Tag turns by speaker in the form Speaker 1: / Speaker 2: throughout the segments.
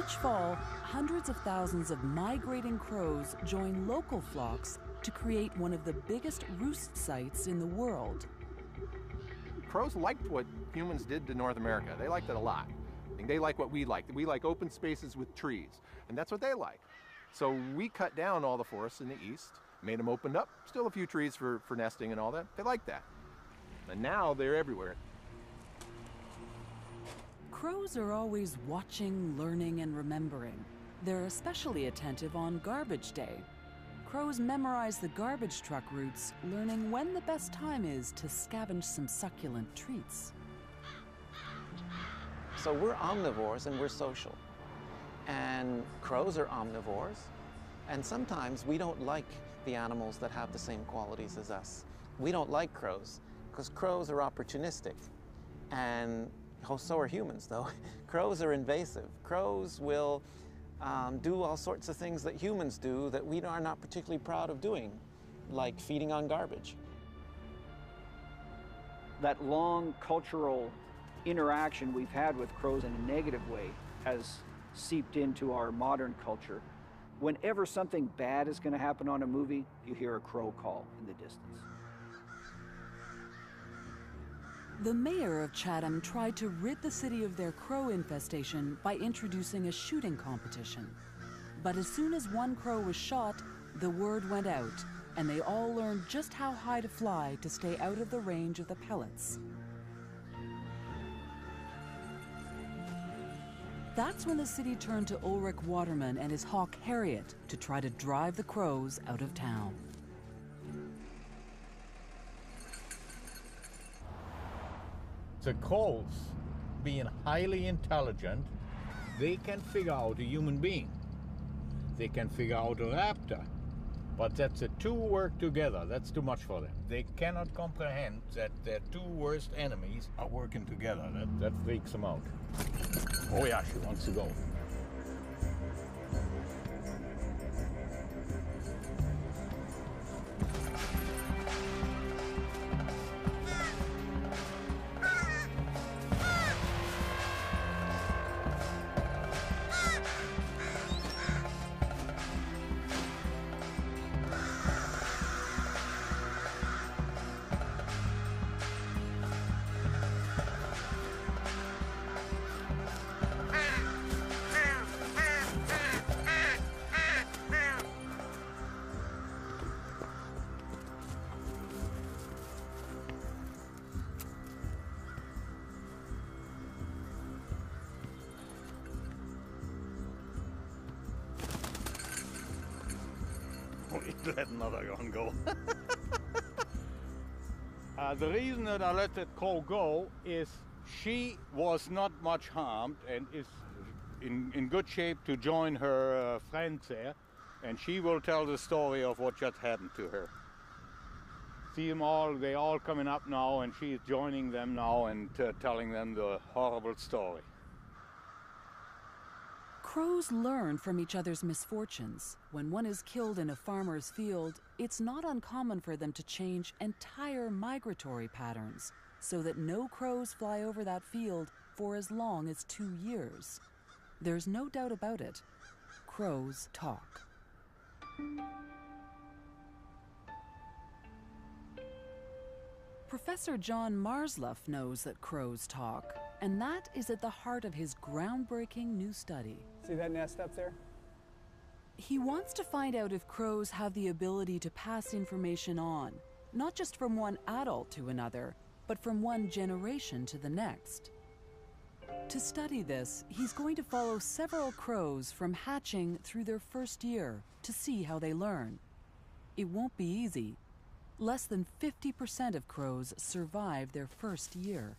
Speaker 1: Each fall, hundreds of thousands of migrating crows join local flocks to create one of the biggest roost sites in the world.
Speaker 2: Crows liked what humans did to North America. They liked it a lot. They like what we like. We like open spaces with trees, and that's what they like. So we cut down all the forests in the east, made them opened up, still a few trees for nesting and all that. They like that. And now they're everywhere.
Speaker 1: Crows are always watching, learning, and remembering. They're especially attentive on garbage day. Crows memorize the garbage truck routes, learning when the best time is to scavenge some succulent treats.
Speaker 3: So we're omnivores and we're social. And crows are omnivores. And sometimes we don't like the animals that have the same qualities as us. We don't like crows because crows are opportunistic. And so are humans, though. Crows are invasive. Crows will do all sorts of things that humans do that we are not particularly proud of doing, like feeding on garbage.
Speaker 4: That long cultural interaction we've had with crows in a negative way has seeped into our modern culture. Whenever something bad is going to happen on a movie, you hear a crow call in the distance.
Speaker 1: The mayor of Chatham tried to rid the city of their crow infestation by introducing a shooting competition. But as soon as one crow was shot, the word went out, and they all learned just how high to fly to stay out of the range of the pellets. That's when the city turned to Ulrich Waterman and his hawk Harriet to try to drive the crows out of town.
Speaker 5: The crows, being highly intelligent, they can figure out a human being. They can figure out a raptor. But that the two work together, that's too much for them. They cannot comprehend that their two worst enemies are working together. That freaks them out. Oh yeah, she wants to go. Let another one go. The reason that I let that crow go is she was not much harmed and is in good shape to join her friends there, and she will tell the story of what just happened to her. See them all, they're all coming up now, and she is joining them now and telling them the horrible story.
Speaker 1: Crows learn from each other's misfortunes. When one is killed in a farmer's field, it's not uncommon for them to change entire migratory patterns so that no crows fly over that field for as long as 2 years. There's no doubt about it. Crows talk. Professor John Marsluff knows that crows talk, and that is at the heart of his groundbreaking new study.
Speaker 6: See that nest up there?
Speaker 1: He wants to find out if crows have the ability to pass information on, not just from one adult to another, but from one generation to the next. To study this, he's going to follow several crows from hatching through their first year to see how they learn. It won't be easy. Less than 50% of crows survive their first year.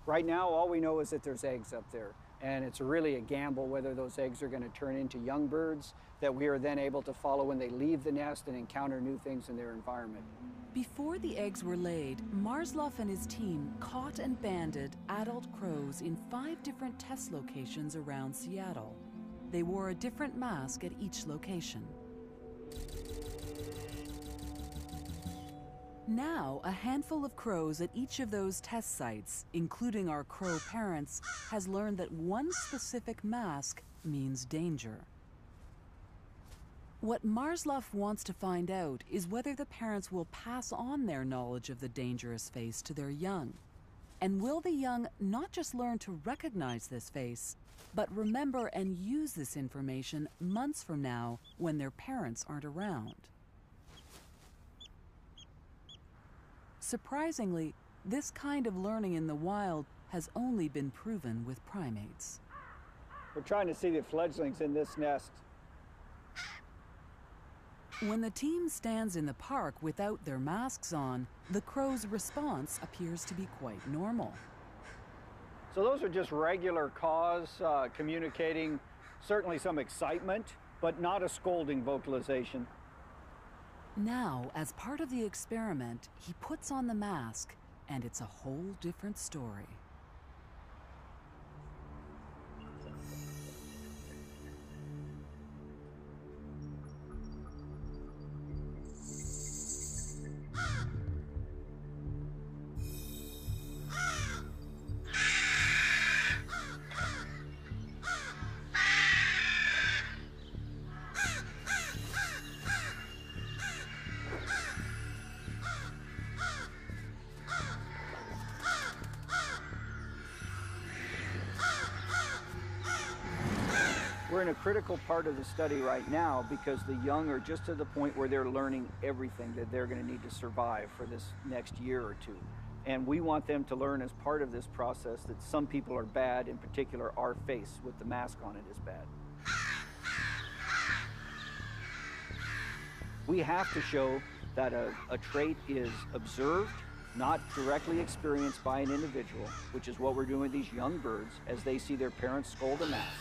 Speaker 4: Right now, all we know is that there's eggs up there, and it's really a gamble whether those eggs are going to turn into young birds that we are then able to follow when they leave the nest and encounter new things in their environment.
Speaker 1: Before the eggs were laid, Marsluff and his team caught and banded adult crows in 5 different test locations around Seattle. They wore a different mask at each location. Now, a handful of crows at each of those test sites, including our crow parents, has learned that one specific mask means danger. What Marsluff wants to find out is whether the parents will pass on their knowledge of the dangerous face to their young. And will the young not just learn to recognize this face, but remember and use this information months from now when their parents aren't around? Surprisingly, this kind of learning in the wild has only been proven with primates.
Speaker 4: We're trying to see the fledglings in this nest.
Speaker 1: When the team stands in the park without their masks on, the crow's response appears to be quite normal.
Speaker 4: So those are just regular caws communicating certainly some excitement, but not a scolding vocalization.
Speaker 1: Now, as part of the experiment, he puts on the mask, and it's a whole different story.
Speaker 4: We're in a critical part of the study right now because the young are just to the point where they're learning everything that they're going to need to survive for this next year or two. And we want them to learn as part of this process that some people are bad, in particular our face with the mask on it is bad. We have to show that a trait is observed, not directly experienced by an individual, which is what we're doing with these young birds as they see their parents scold a mask.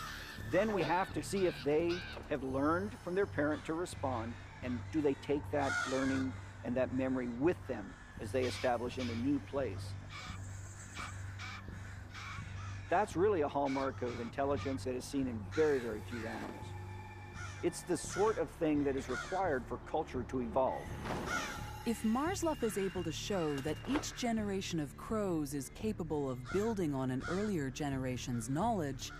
Speaker 4: Then we have to see if they have learned from their parent to respond, and do they take that learning and that memory with them as they establish in a new place. That's really a hallmark of intelligence that is seen in very, very few animals. It's the sort of thing that is required for culture to evolve.
Speaker 1: If Marsluff is able to show that each generation of crows is capable of building on an earlier generation's knowledge,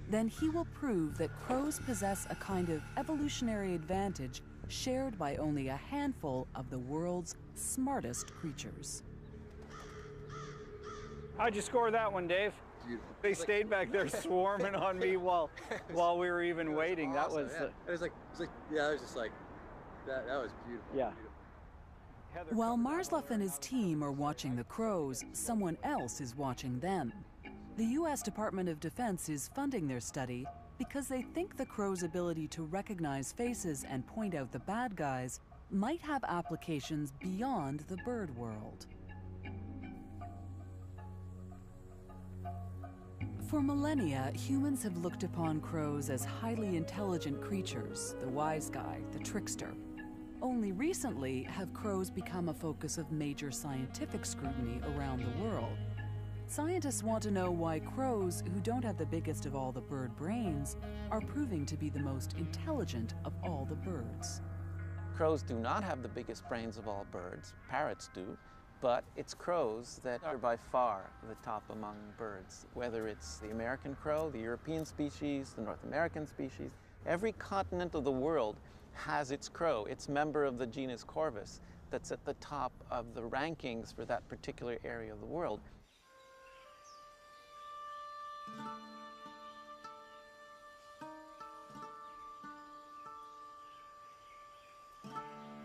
Speaker 1: then he will prove that crows possess a kind of evolutionary advantage shared by only a handful of the world's smartest creatures.
Speaker 4: How'd you score that one, Dave?
Speaker 6: Beautiful.
Speaker 4: They stayed back there swarming on me while we were even waiting.
Speaker 6: Awesome,
Speaker 4: That was
Speaker 6: yeah. It was like, yeah, it was just like, that was beautiful.
Speaker 4: Yeah.
Speaker 6: Beautiful.
Speaker 1: While Marsluff and his team are watching the crows, someone else is watching them. The U.S. Department of Defense is funding their study because they think the crow's ability to recognize faces and point out the bad guys might have applications beyond the bird world. For millennia, humans have looked upon crows as highly intelligent creatures, the wise guy, the trickster. Only recently have crows become a focus of major scientific scrutiny around the world. Scientists want to know why crows, who don't have the biggest of all the bird brains, are proving to be the most intelligent of all the birds.
Speaker 3: Crows do not have the biggest brains of all birds. Parrots do. But it's crows that are by far the top among birds. Whether it's the American crow, the European species, the North American species, every continent of the world has its crow, its member of the genus Corvus, that's at the top of the rankings for that particular area of the world.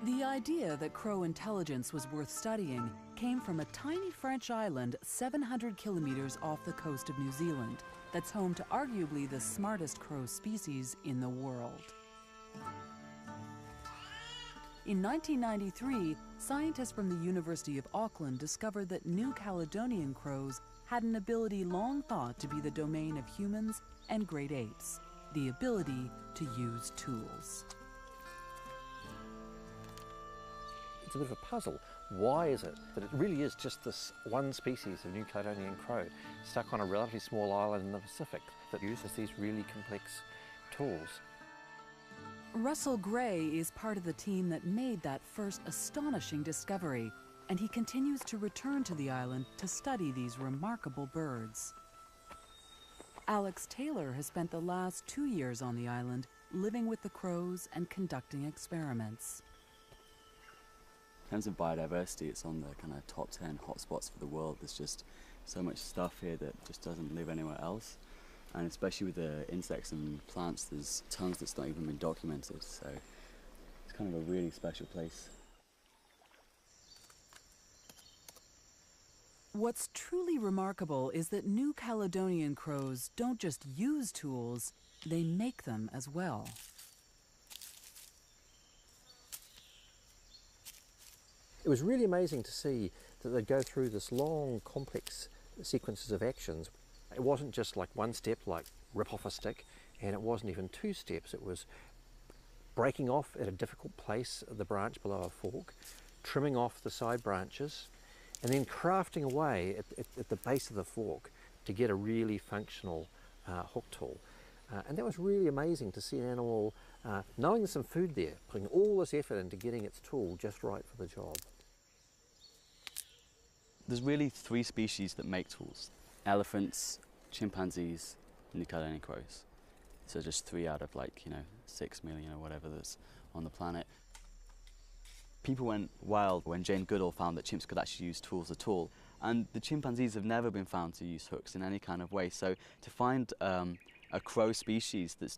Speaker 1: The idea that crow intelligence was worth studying came from a tiny French island 700 kilometers off the coast of New Zealand that's home to arguably the smartest crow species in the world. In 1993, scientists from the University of Auckland discovered that New Caledonian crows had an ability long thought to be the domain of humans and great apes: the ability to use tools.
Speaker 7: It's a bit of a puzzle. Why is it that it really is just this one species of New Caledonian crow stuck on a relatively small island in the Pacific that uses these really complex tools?
Speaker 1: Russell Gray is part of the team that made that first astonishing discovery and he continues to return to the island to study these remarkable birds. Alex Taylor has spent the last 2 years on the island, living with the crows and conducting experiments.
Speaker 8: In terms of biodiversity, it's on the kind of top 10 hotspots for the world. There's just so much stuff here that just doesn't live anywhere else. And especially with the insects and plants, there's tons that's not even been documented. So it's kind of a really special place.
Speaker 1: What's truly remarkable is that New Caledonian crows don't just use tools, they make them as well.
Speaker 7: It was really amazing to see that they'd go through this long, complex sequences of actions. It wasn't just like one step, like rip off a stick, and it wasn't even 2 steps. It was breaking off at a difficult place the branch below a fork, trimming off the side branches, and then crafting away at the base of the fork to get a really functional hook tool. And that was really amazing to see an animal knowing there's some food there, putting all this effort into getting its tool just right for the job.
Speaker 8: There's really 3 species that make tools: elephants, chimpanzees, and New Caledonian crows. So just 3 out of 6 million or whatever that's on the planet. People went wild when Jane Goodall found that chimps could actually use tools at all. And the chimpanzees have never been found to use hooks in any kind of way. So to find a crow species that's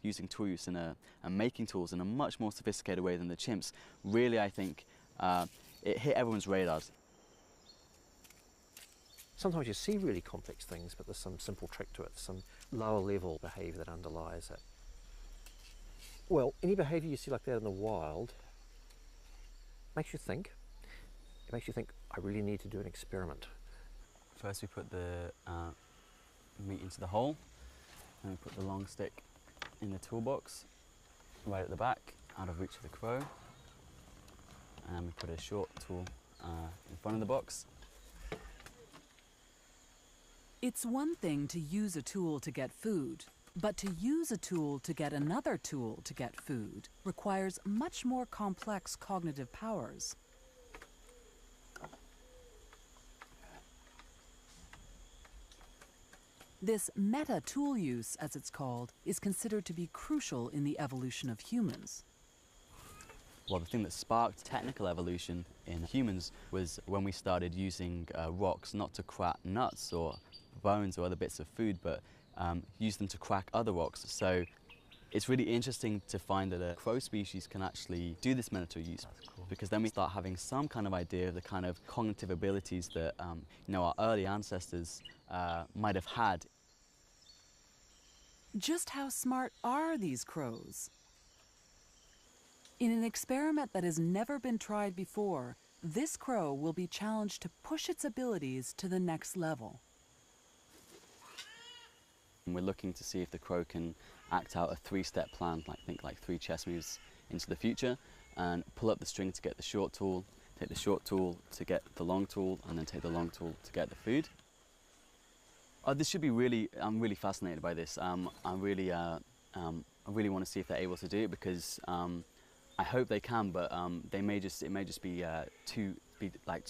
Speaker 8: using tool use and making tools in a much more sophisticated way than the chimps, really, I think, it hit everyone's radars.
Speaker 7: Sometimes you see really complex things, but there's some simple trick to it, some lower level behaviour that underlies it. Well, any behaviour you see like that in the wild makes you think. It makes you think, I really need to do an experiment.
Speaker 8: First we put the meat into the hole, and we put the long stick in the toolbox, right at the back, out of reach of the crow. And we put a short tool in front of the box.
Speaker 1: It's one thing to use a tool to get food, but to use a tool to get another tool to get food requires much more complex cognitive powers. This meta-tool use, as it's called, is considered to be crucial in the evolution of humans.
Speaker 8: Well, the thing that sparked technical evolution in humans was when we started using rocks not to crack nuts or bones or other bits of food, but use them to crack other rocks. So it's really interesting to find that a crow species can actually do this meta-tool use. Cool. Because then we start having some kind of idea of the kind of cognitive abilities that our early ancestors might have had.
Speaker 1: Just how smart are these crows? In an experiment that has never been tried before, this crow will be challenged to push its abilities to the next level.
Speaker 8: And we're looking to see if the crow can act out a 3-step plan, like 3 chess moves into the future, and pull up the string to get the short tool, take the short tool to get the long tool, and then take the long tool to get the food. This should be I'm really fascinated by this. I really want to see if they're able to do it, because I hope they can, but it may just be too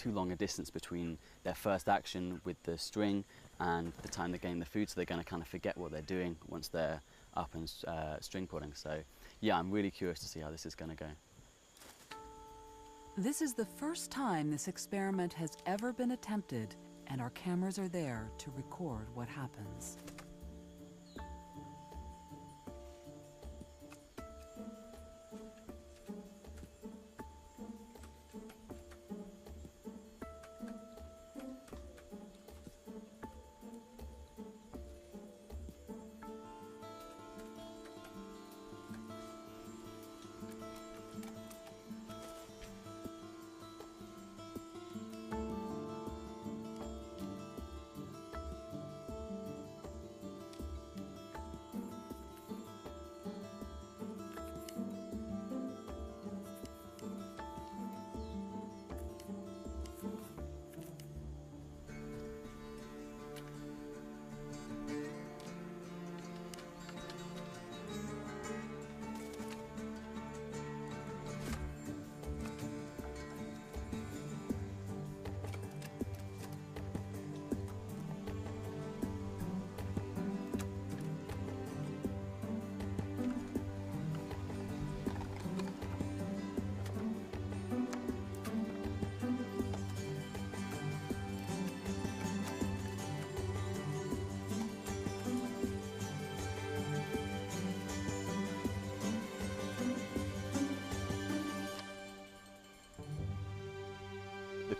Speaker 8: long a distance between their first action with the string and the time they're getting the food, so they're going to kind of forget what they're doing once they're up and string pulling. So yeah, I'm really curious to see how this is going to go.
Speaker 1: This is the first time this experiment has ever been attempted, and our cameras are there to record what happens.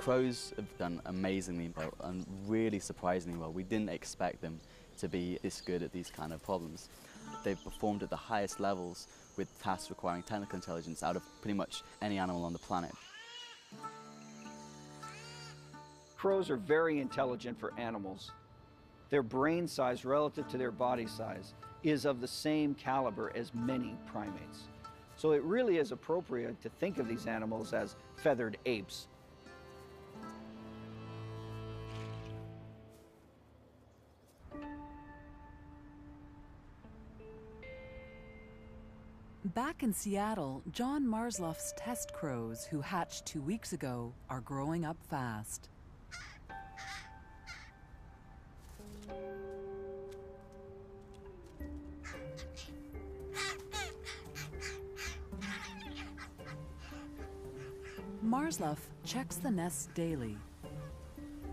Speaker 8: crows have done amazingly well and really surprisingly well. We didn't expect them to be this good at these kind of problems. They've performed at the highest levels with tasks requiring technical intelligence out of pretty much any animal on the planet.
Speaker 4: Crows are very intelligent for animals. Their brain size relative to their body size is of the same caliber as many primates. So it really is appropriate to think of these animals as feathered apes.
Speaker 1: Back in Seattle, John Marslough's test crows, who hatched 2 weeks ago, are growing up fast. Marslough checks the nests daily.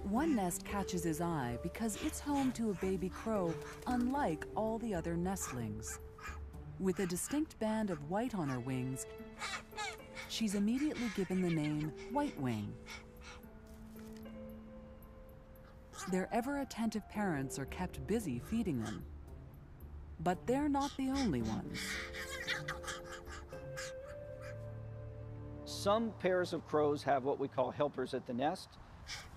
Speaker 1: One nest catches his eye because it's home to a baby crow unlike all the other nestlings. With a distinct band of white on her wings, she's immediately given the name White Wing. Their ever-attentive parents are kept busy feeding them. But they're not the only ones.
Speaker 4: Some pairs of crows have what we call helpers at the nest.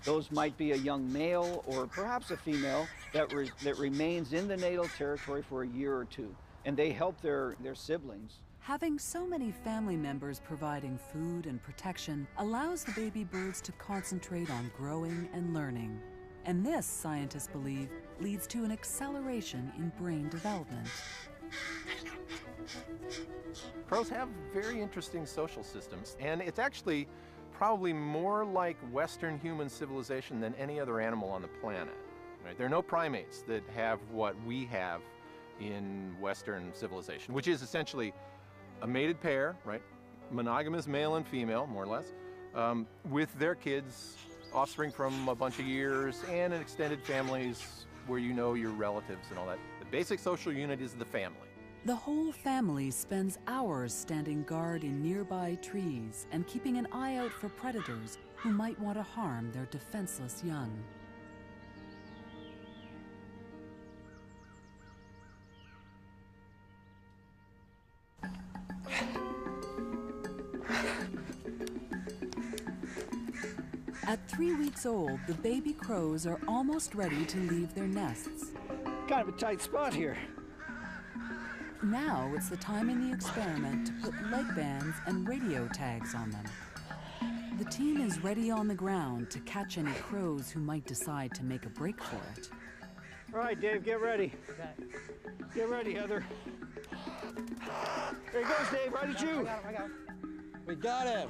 Speaker 4: Those might be a young male or perhaps a female that remains in the natal territory for a year or two, and they help their siblings.
Speaker 1: Having so many family members providing food and protection allows the baby birds to concentrate on growing and learning. And this, scientists believe, leads to an acceleration in brain development.
Speaker 2: Crows have very interesting social systems, and it's actually probably more like Western human civilization than any other animal on the planet. Right? There are no primates that have what we have in Western civilization, which is essentially a mated pair, right? Monogamous male and female, more or less, with their kids, offspring from a bunch of years, and in extended families where you know your relatives and all that. The basic social unit is the family.
Speaker 1: The whole family spends hours standing guard in nearby trees and keeping an eye out for predators who might want to harm their defenseless young. At 3 weeks old, the baby crows are almost ready to leave their nests.
Speaker 4: Kind of a tight spot here.
Speaker 1: Now it's the time in the experiment to put leg bands and radio tags on them. The team is ready on the ground to catch any crows who might decide to make a break for it.
Speaker 4: All right, Dave, get ready.
Speaker 6: Okay.
Speaker 4: Get ready, Heather. There he goes, Dave, right at you.
Speaker 6: I got him. We got him.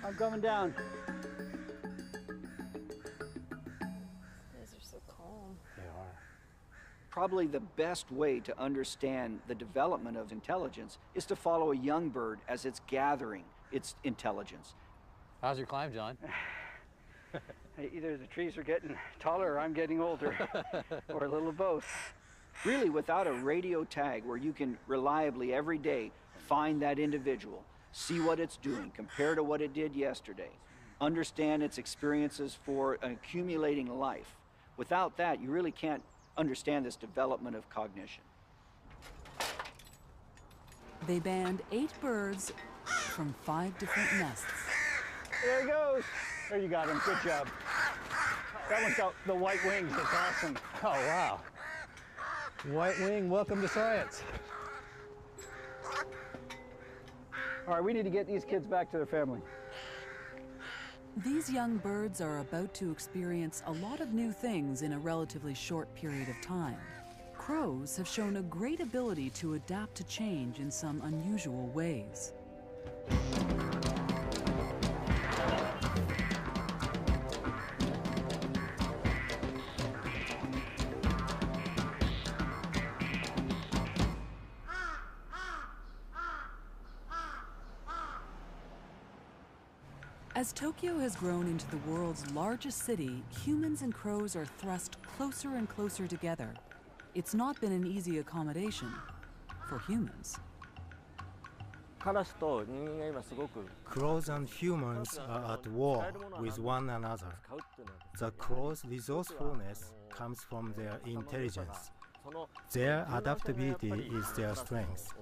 Speaker 4: I'm coming down.
Speaker 9: These are so calm.
Speaker 6: They are.
Speaker 4: Probably the best way to understand the development of intelligence is to follow a young bird as it's gathering its intelligence.
Speaker 6: How's your climb, John?
Speaker 4: Either the trees are getting taller or I'm getting older, or a little of both. Really, without a radio tag where you can reliably every day find that individual, see what it's doing, compare to what it did yesterday, understand its experiences for accumulating life. Without that, you really can't understand this development of cognition.
Speaker 1: They banned 8 birds from 5 different nests.
Speaker 4: There he goes. There you got him. Good job. That one's got the white wings. It's awesome.
Speaker 6: Oh, wow. White wing, welcome to science.
Speaker 4: All right, we need to get these kids back to their family.
Speaker 1: These young birds are about to experience a lot of new things in a relatively short period of time. Crows have shown a great ability to adapt to change in some unusual ways. As Tokyo has grown into the world's largest city, humans and crows are thrust closer and closer together. it's not been an easy accommodation for humans.
Speaker 10: Crows and humans are at war with one another. The crows' resourcefulness comes from their intelligence. Their adaptability is their strength.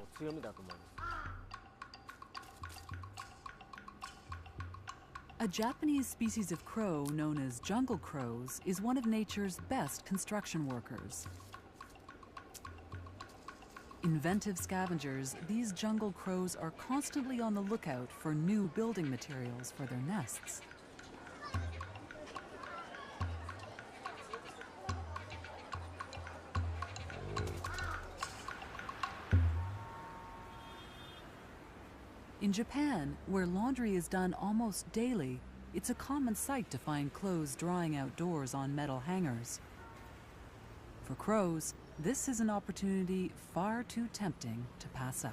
Speaker 1: A Japanese species of crow known as jungle crows is one of nature's best construction workers. Inventive scavengers, these jungle crows are constantly on the lookout for new building materials for their nests. In Japan, where laundry is done almost daily, it's a common sight to find clothes drying outdoors on metal hangers. For crows, this is an opportunity far too tempting to pass up.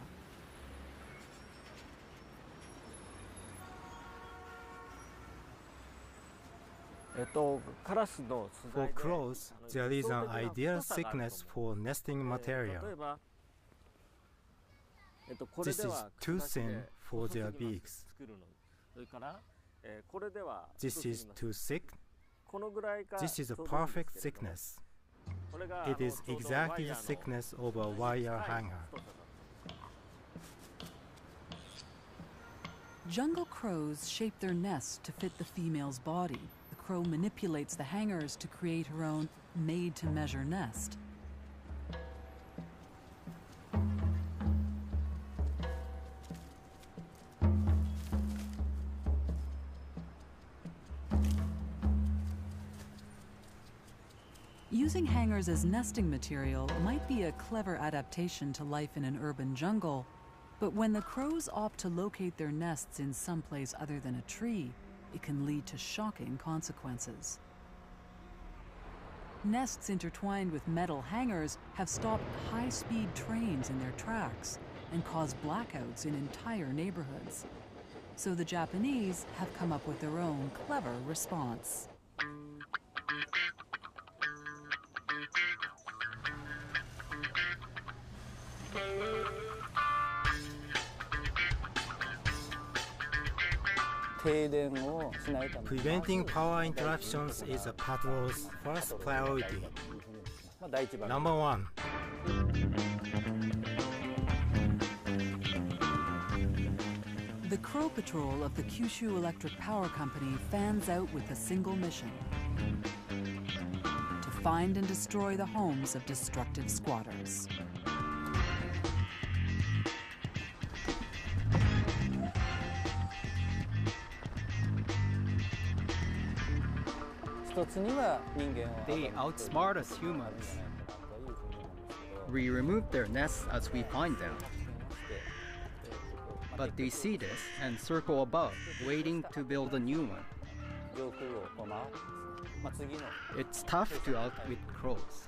Speaker 10: For crows, there is an ideal thickness for nesting material. This is too thin for their beaks. This is too thick. This is a perfect thickness. It is exactly the thickness of a wire hanger.
Speaker 1: Jungle crows shape their nests to fit the female's body. The crow manipulates the hangers to create her own made-to-measure nest. Using hangers as nesting material might be a clever adaptation to life in an urban jungle, but when the crows opt to locate their nests in someplace other than a tree, it can lead to shocking consequences. Nests intertwined with metal hangers have stopped high-speed trains in their tracks and caused blackouts in entire neighborhoods. So the Japanese have come up with their own clever response.
Speaker 10: Preventing power interruptions is a patrol's first priority. Number 1.
Speaker 1: The Crow Patrol of the Kyushu Electric Power Company fans out with a single mission: to find and destroy the homes of destructive squatters.
Speaker 11: They outsmart us humans. We remove their nests as we find them. But they see this and circle above, waiting to build a new one. It's tough to outwit crows.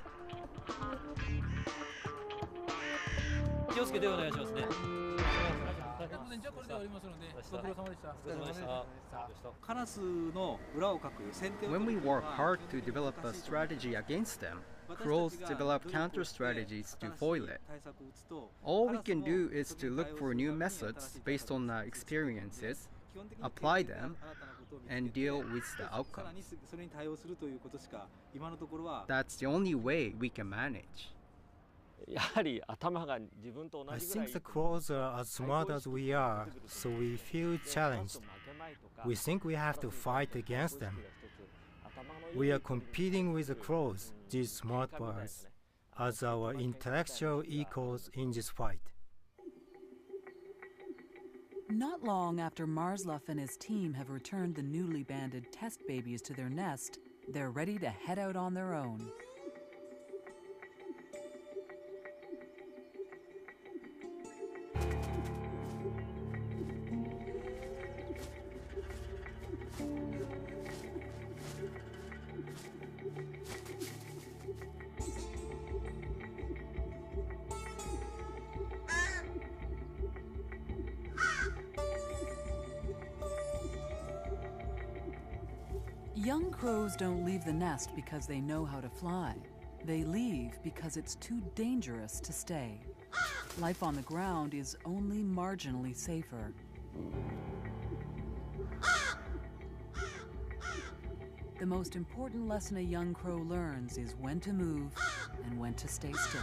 Speaker 11: When we work hard to develop a strategy against them, crows develop counter-strategies to foil it. All we can do is to look for new methods based on our experiences, apply them, and deal with the outcomes. That's the only way we can manage.
Speaker 10: I think the crows are as smart as we are, so we feel challenged. We think we have to fight against them. We are competing with the crows, these smart birds, as our intellectual equals in this fight.
Speaker 1: Not long after Marsluff and his team have returned the newly banded test babies to their nest, they're ready to head out on their own. Young crows don't leave the nest because they know how to fly. They leave because it's too dangerous to stay. Life on the ground is only marginally safer. The most important lesson a young crow learns is when to move and when to stay still.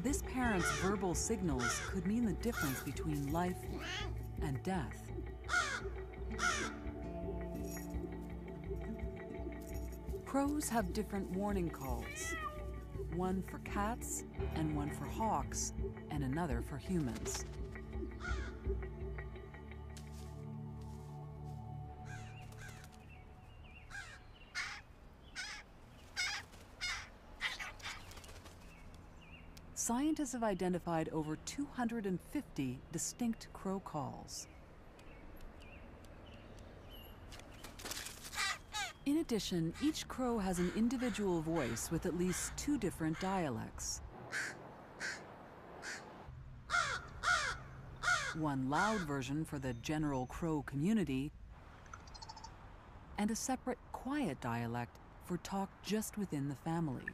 Speaker 1: This parent's verbal signals could mean the difference between life and death. Crows have different warning calls, one for cats and one for hawks and another for humans. Scientists have identified over 250 distinct crow calls. In addition, each crow has an individual voice with at least 2 different dialects. One loud version for the general crow community, and a separate quiet dialect for talk just within the family.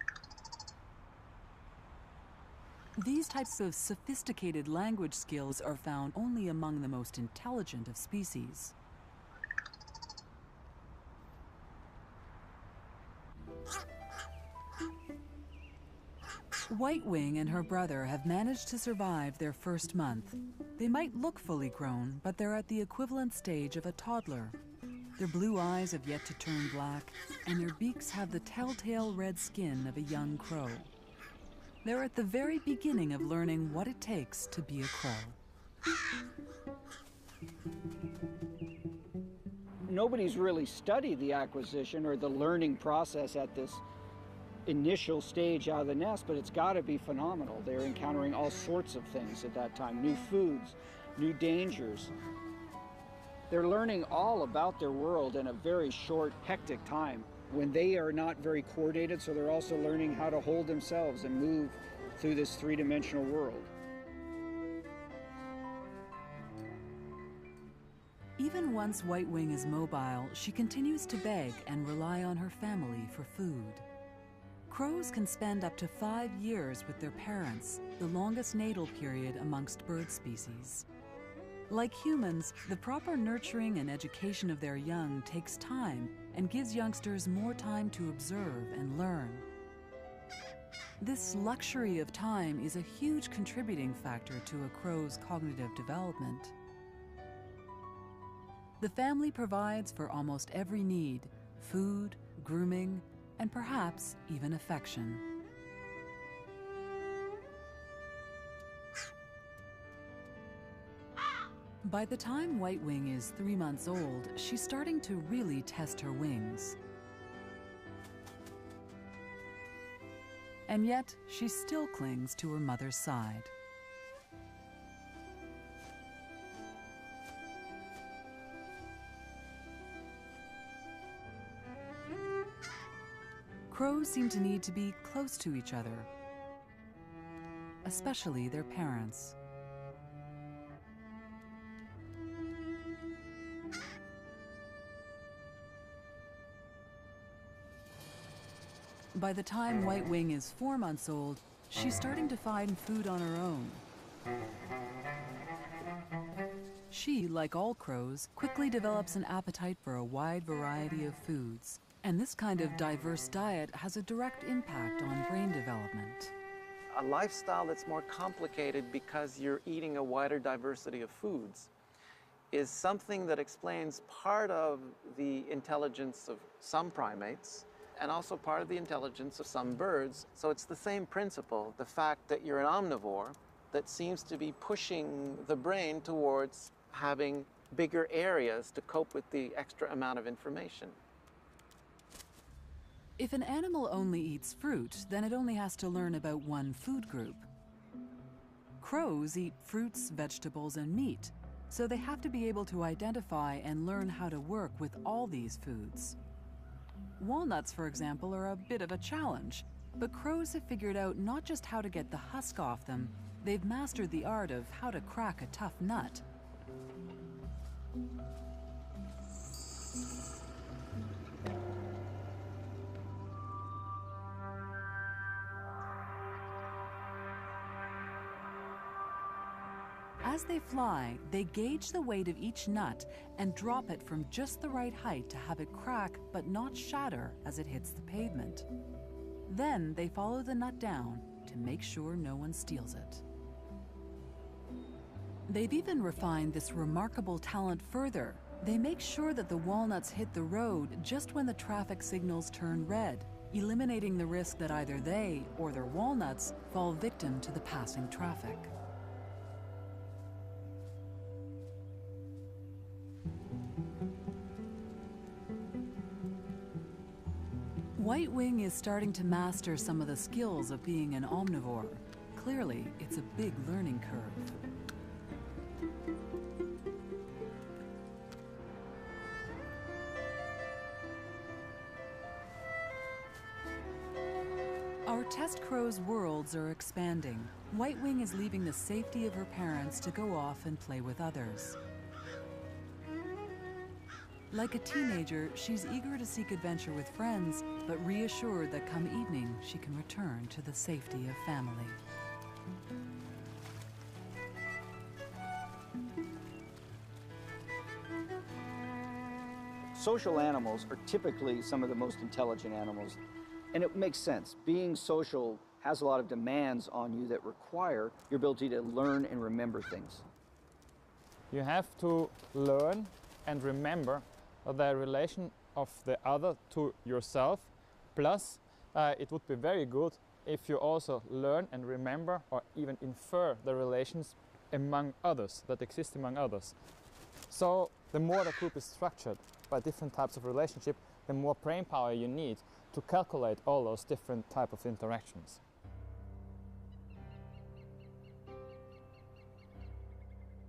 Speaker 1: These types of sophisticated language skills are found only among the most intelligent of species. Whitewing and her brother have managed to survive their first month. They might look fully grown, but they're at the equivalent stage of a toddler. Their blue eyes have yet to turn black, and their beaks have the telltale red skin of a young crow. They're at the very beginning of learning what it takes to be a crow.
Speaker 4: Nobody's really studied the acquisition or the learning process at this initial stage out of the nest, but it's got to be phenomenal. They're encountering all sorts of things at that time, new foods, new dangers. They're learning all about their world in a very short, hectic time when they are not very coordinated, so they're also learning how to hold themselves and move through this three-dimensional world.
Speaker 1: Even once Whitewing is mobile, she continues to beg and rely on her family for food. Crows can spend up to 5 years with their parents, the longest natal period amongst bird species. Like humans, the proper nurturing and education of their young takes time and gives youngsters more time to observe and learn. This luxury of time is a huge contributing factor to a crow's cognitive development. The family provides for almost every need: food, grooming, and perhaps even affection. By the time Whitewing is 3 months old, she's starting to really test her wings. And yet, she still clings to her mother's side. Crows seem to need to be close to each other, especially their parents. By the time Whitewing is 4 months old, she's starting to find food on her own. She, like all crows, quickly develops an appetite for a wide variety of foods. And this kind of diverse diet has a direct impact on brain development.
Speaker 3: A lifestyle that's more complicated because you're eating a wider diversity of foods is something that explains part of the intelligence of some primates and also part of the intelligence of some birds. So it's the same principle, the fact that you're an omnivore, that seems to be pushing the brain towards having bigger areas to cope with the extra amount of information.
Speaker 1: If an animal only eats fruit, then it only has to learn about one food group. Crows eat fruits, vegetables, and meat, so they have to be able to identify and learn how to work with all these foods. Walnuts, for example, are a bit of a challenge, but crows have figured out not just how to get the husk off them, they've mastered the art of how to crack a tough nut. As they fly, they gauge the weight of each nut and drop it from just the right height to have it crack but not shatter as it hits the pavement. Then they follow the nut down to make sure no one steals it. They've even refined this remarkable talent further. They make sure that the walnuts hit the road just when the traffic signals turn red, eliminating the risk that either they or their walnuts fall victim to the passing traffic. White-wing is starting to master some of the skills of being an omnivore. Clearly, it's a big learning curve. Our test crow's worlds are expanding. White-wing is leaving the safety of her parents to go off and play with others. Like a teenager, she's eager to seek adventure with friends, but reassured that come evening, she can return to the safety of family.
Speaker 4: Social animals are typically some of the most intelligent animals, and it makes sense. Being social has a lot of demands on you that require your ability to learn and remember things.
Speaker 12: You have to learn and remember the relation of the other to yourself, plus it would be very good if you also learn and remember or even infer the relations among others, that exist among others. So the more the group is structured by different types of relationship, the more brain power you need to calculate all those different types of interactions.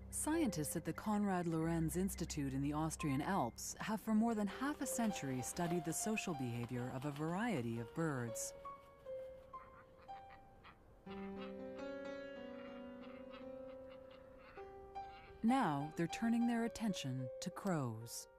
Speaker 1: Scientists at the Konrad Lorenz Institute in the Austrian Alps have for more than half a century studied the social behavior of a variety of birds. Now they're turning their attention to crows.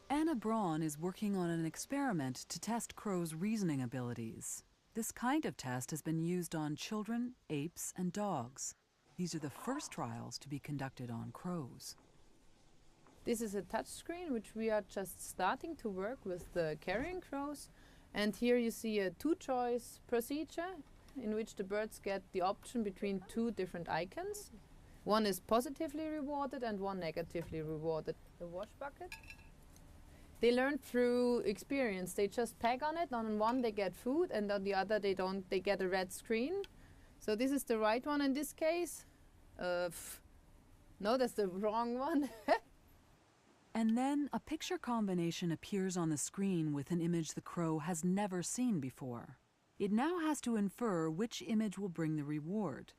Speaker 1: Anna Braun is working on an experiment to test crows' reasoning abilities. This kind of test has been used on children, apes, and dogs. These are the first trials to be conducted on crows.
Speaker 9: This is a touch screen which we are just starting to work with the carrion crows. And here you see a two-choice procedure in which the birds get the option between two different icons. One is positively rewarded and one negatively rewarded. The wash bucket. They learn through experience. They just peg on it. On one they get food and on the other they don't. They get a red screen. So this is the right one in this case. No, that's the wrong one.
Speaker 1: And then a picture combination appears on the screen with an image the crow has never seen before. It now has to infer which image will bring the reward.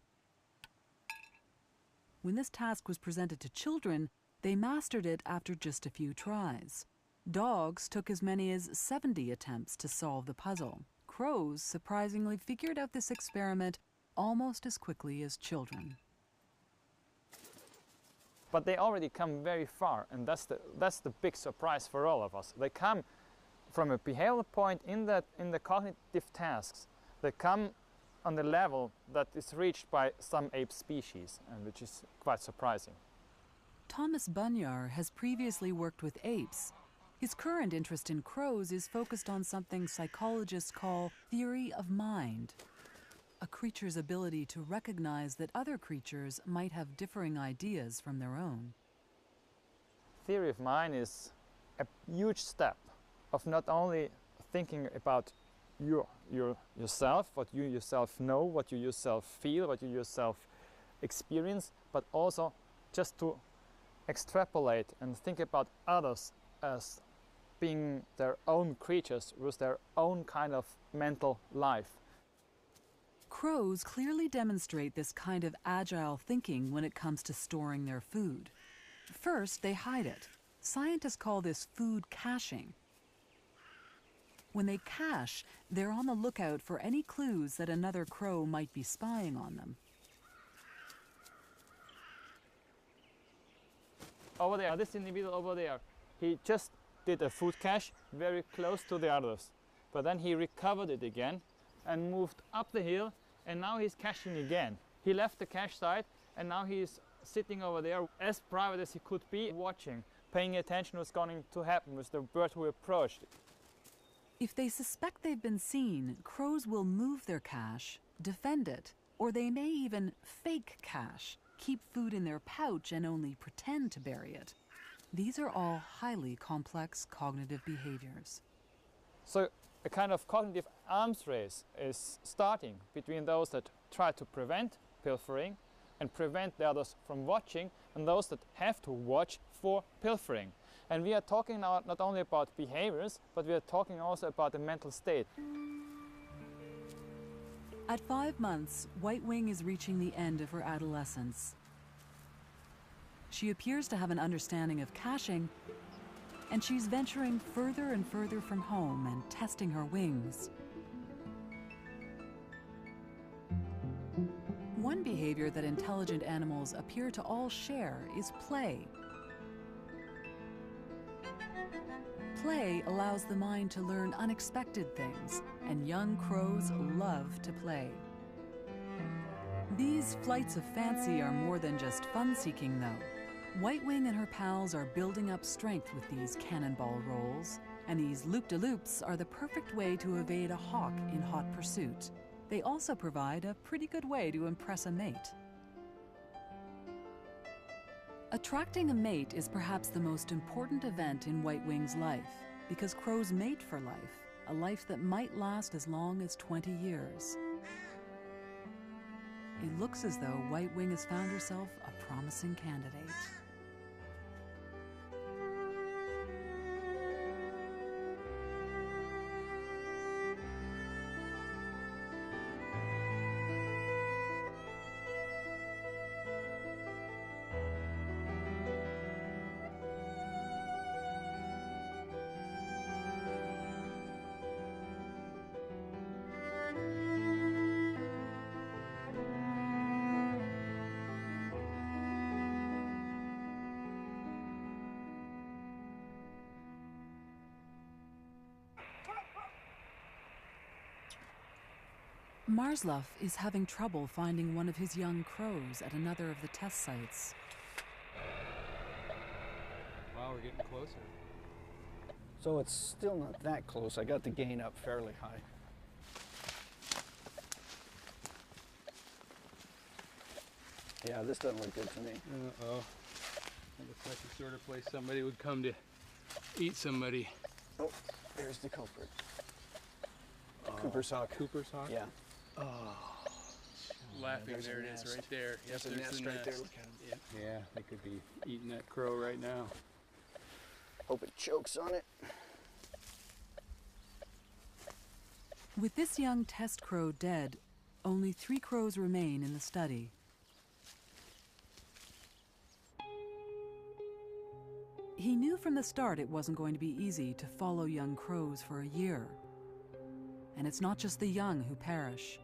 Speaker 1: When this task was presented to children, they mastered it after just a few tries. Dogs took as many as 70 attempts to solve the puzzle. Crows surprisingly figured out this experiment almost as quickly as children.
Speaker 12: But they already come very far, and that's the big surprise for all of us. They come from a behavioral point in the cognitive tasks. They come on the level that is reached by some ape species, and which is quite surprising.
Speaker 1: Thomas Bunyar has previously worked with apes. His current interest in crows is focused on something psychologists call theory of mind, a creature's ability to recognize that other creatures might have differing ideas from their own.
Speaker 12: Theory of mind is a huge step of not only thinking about yourself, what you yourself know, what you yourself feel, what you yourself experience, but also just to extrapolate and think about others as being their own creatures with their own kind of mental life.
Speaker 1: Crows clearly demonstrate this kind of agile thinking when it comes to storing their food. First, they hide it. Scientists call this food caching. When they cache, they're on the lookout for any clues that another crow might be spying on them.
Speaker 12: Over there, this individual over there, he just did a food cache very close to the others. But then he recovered it again and moved up the hill, and now he's caching again. He left the cache site, and now he's sitting over there as private as he could be, watching, paying attention what's going to happen with the bird who approached.
Speaker 1: If they suspect they've been seen, crows will move their cache, defend it, or they may even fake cache, keep food in their pouch and only pretend to bury it. These are all highly complex cognitive behaviors.
Speaker 12: So a kind of cognitive arms race is starting between those that try to prevent pilfering and prevent the others from watching, and those that have to watch for pilfering. And we are talking now not only about behaviors, but we are talking also about the mental state.
Speaker 1: At 5 months, White Wing is reaching the end of her adolescence. She appears to have an understanding of caching, and she's venturing further and further from home and testing her wings. One behavior that intelligent animals appear to all share is play. Play allows the mind to learn unexpected things, and young crows love to play. These flights of fancy are more than just fun-seeking, though. White Wing and her pals are building up strength with these cannonball rolls, and these loop-de-loops are the perfect way to evade a hawk in hot pursuit. They also provide a pretty good way to impress a mate. Attracting a mate is perhaps the most important event in White Wing's life, because crows mate for life, a life that might last as long as 20 years. It looks as though White Wing has found herself a promising candidate. Marsluff is having trouble finding one of his young crows at another of the test sites.
Speaker 6: Wow, we're getting closer.
Speaker 4: So it's still not that close. I got the gain up fairly high. Yeah, this doesn't look good to me.
Speaker 6: Uh-oh. That looks like the sort of place somebody would come to eat somebody.
Speaker 4: Oh, there's the culprit. Cooper's hawk.
Speaker 6: Cooper's hawk?
Speaker 4: Yeah.
Speaker 6: Oh, laughing, there it is, right there. Yes,
Speaker 4: there's a nest right there. Look at him.
Speaker 6: Yeah, they could be eating that crow right now.
Speaker 4: Hope it chokes on it.
Speaker 1: With this young test crow dead, only 3 crows remain in the study. He knew from the start it wasn't going to be easy to follow young crows for a year. And it's not just the young who perish.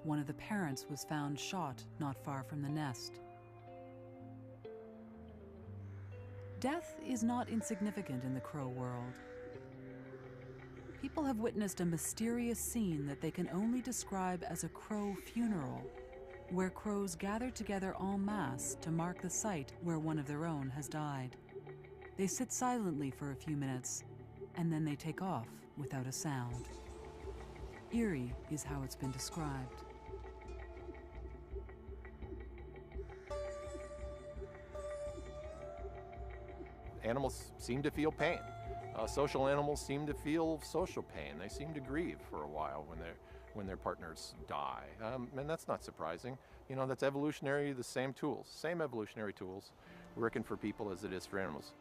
Speaker 1: One of the parents was found shot not far from the nest. Death is not insignificant in the crow world. People have witnessed a mysterious scene that they can only describe as a crow funeral, where crows gather together en masse to mark the site where one of their own has died. They sit silently for a few minutes, and then they take off without a sound. Eerie is how it's been described.
Speaker 2: Animals seem to feel pain. Social animals seem to feel social pain. They seem to grieve for a while when their partners die. And that's not surprising. You know, that's evolutionary, the same tools, same evolutionary tools working for people as it is for animals.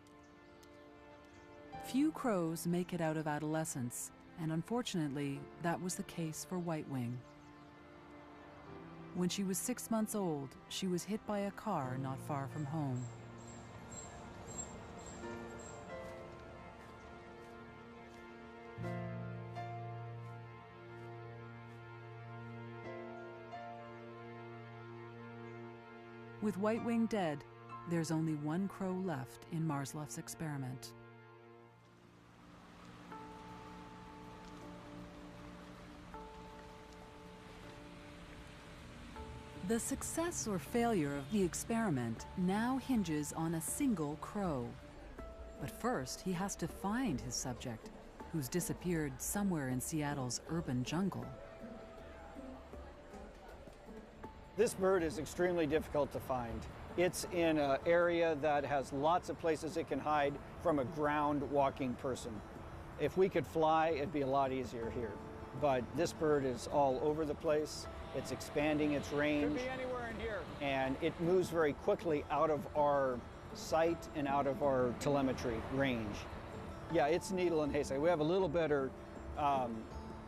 Speaker 1: Few crows make it out of adolescence, and unfortunately, that was the case for White Wing. When she was 6 months old, she was hit by a car not far from home. With White Wing dead, there's only one crow left in Marsluff's experiment. The success or failure of the experiment now hinges on a single crow. But first, he has to find his subject, who's disappeared somewhere in Seattle's urban jungle.
Speaker 4: This bird is extremely difficult to find. It's in an area that has lots of places it can hide from a ground walking person. If we could fly, it'd be a lot easier here. But this bird is all over the place. It's expanding its range.
Speaker 12: Could be anywhere in here.
Speaker 4: And it moves very quickly out of our sight and out of our telemetry range. Yeah, it's needle and haystack. We have a little better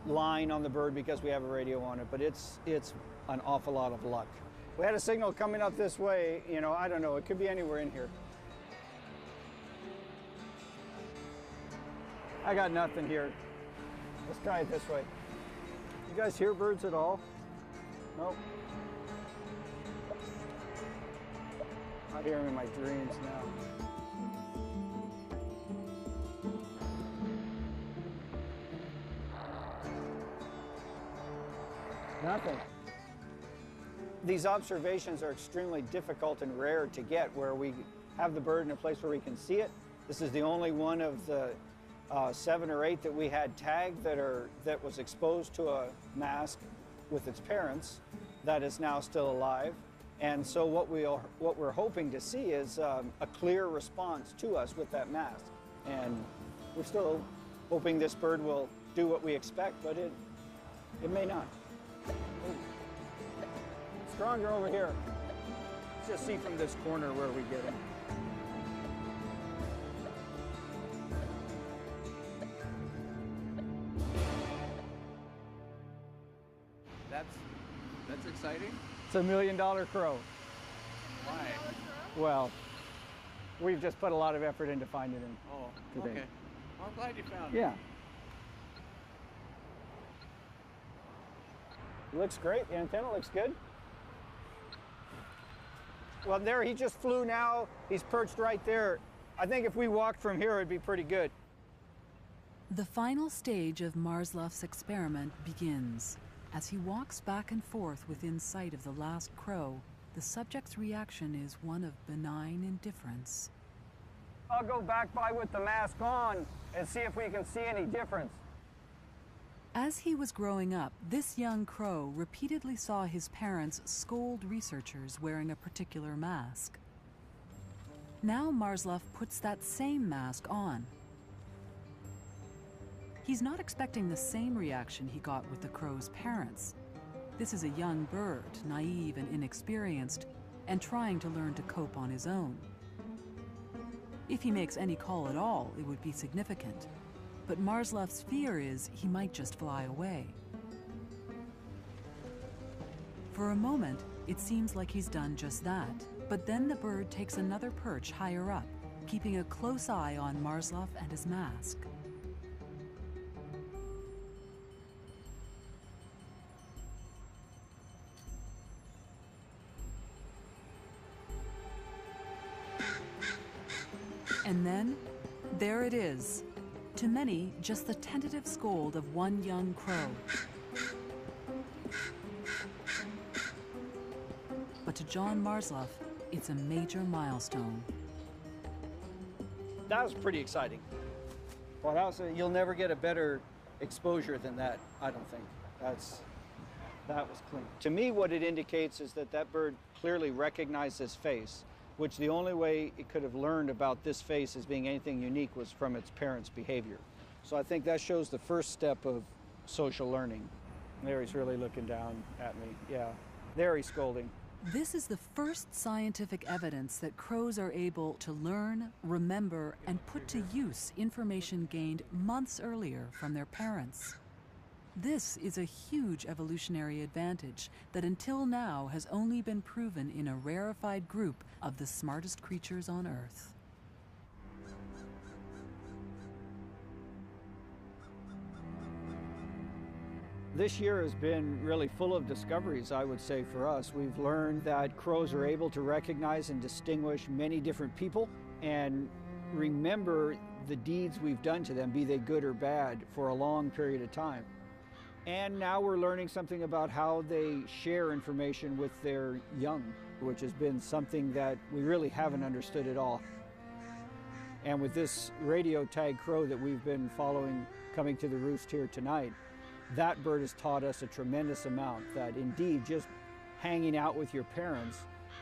Speaker 4: line on the bird because we have a radio on it, but it's an awful lot of luck. We had a signal coming up this way, you know, I don't know, it could be anywhere in here. I got nothing here. Let's try it this way. You guys hear birds at all? Nope. I hear them in my dreams now. Nothing. These observations are extremely difficult and rare to get where we have the bird in a place where we can see it. This is the only one of the 7 or 8 that we had tagged that was exposed to a mask with its parents that is now still alive. And so what we're hoping to see is a clear response to us with that mask. And we're still hoping this bird will do what we expect, but it may not. Stronger over here. Let's just see from this corner where we get him.
Speaker 13: That's exciting.
Speaker 4: It's $1 million crow.
Speaker 13: Why?
Speaker 4: Well, we've just put a lot of effort into finding him today.
Speaker 13: Okay. Well, I'm glad you found him.
Speaker 4: Yeah. Looks great. The antenna looks good. Well, there he just flew now. He's perched right there. I think if we walked from here, it'd be pretty good.
Speaker 1: The final stage of Marsluff's experiment begins. As he walks back and forth within sight of the last crow, the subject's reaction is one of benign indifference.
Speaker 4: I'll go back by with the mask on and see if we can see any difference.
Speaker 1: As he was growing up, this young crow repeatedly saw his parents scold researchers wearing a particular mask. Now Marsluff puts that same mask on. He's not expecting the same reaction he got with the crow's parents. This is a young bird, naive and inexperienced, and trying to learn to cope on his own. If he makes any call at all, it would be significant. But Marsluff's fear is he might just fly away. For a moment, it seems like he's done just that. But then the bird takes another perch higher up, keeping a close eye on Marsluff and his mask. And then, there it is. To many, just the tentative scold of one young crow. But to John Marsluff, it's a major milestone.
Speaker 4: That was pretty exciting. Well, you'll never get a better exposure than that, I don't think. That was clean. To me, what it indicates is that that bird clearly recognized this face, which the only way it could have learned about this face as being anything unique was from its parents' behavior. So I think that shows the first step of social learning. There he's really looking down at me, yeah. There he's scolding.
Speaker 1: This is the first scientific evidence that crows are able to learn, remember, and put to use information gained months earlier from their parents. This is a huge evolutionary advantage that until now has only been proven in a rarefied group of the smartest creatures on Earth.
Speaker 4: This year has been really full of discoveries, I would say, for us. We've learned that crows are able to recognize and distinguish many different people and remember the deeds we've done to them, be they good or bad, for a long period of time. And now we're learning something about how they share information with their young, which has been something that we really haven't understood at all. And with this radio tag crow that we've been following coming to the roost here tonight, that bird has taught us a tremendous amount, that indeed just hanging out with your parents,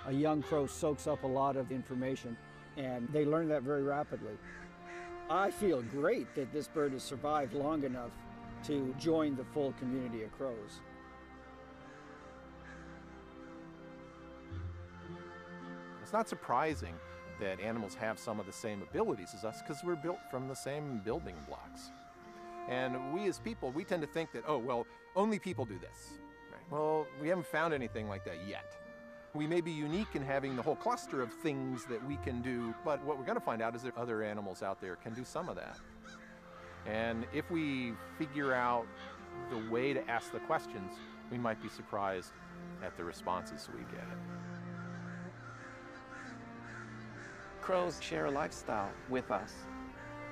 Speaker 4: a young crow soaks up a lot of information, and they learn that very rapidly. I feel great that this bird has survived long enough to join the full community of crows.
Speaker 2: It's not surprising that animals have some of the same abilities as us because we're built from the same building blocks. And we as people, we tend to think that, oh, well, only people do this. Right? Well, we haven't found anything like that yet. We may be unique in having the whole cluster of things that we can do, but what we're going to find out is that other animals out there can do some of that. And if we figure out the way to ask the questions, we might be surprised at the responses we get.
Speaker 3: Crows share a lifestyle with us.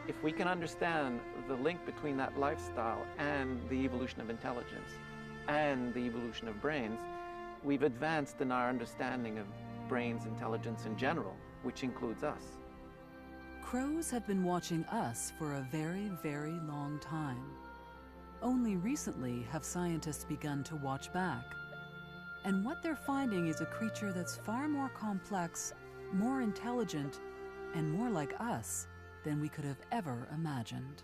Speaker 3: If we can understand the link between that lifestyle and the evolution of intelligence and the evolution of brains, we've advanced in our understanding of brains, intelligence in general, which includes us.
Speaker 1: Crows have been watching us for a very, very long time. Only recently have scientists begun to watch back. And what they're finding is a creature that's far more complex, more intelligent, and more like us than we could have ever imagined.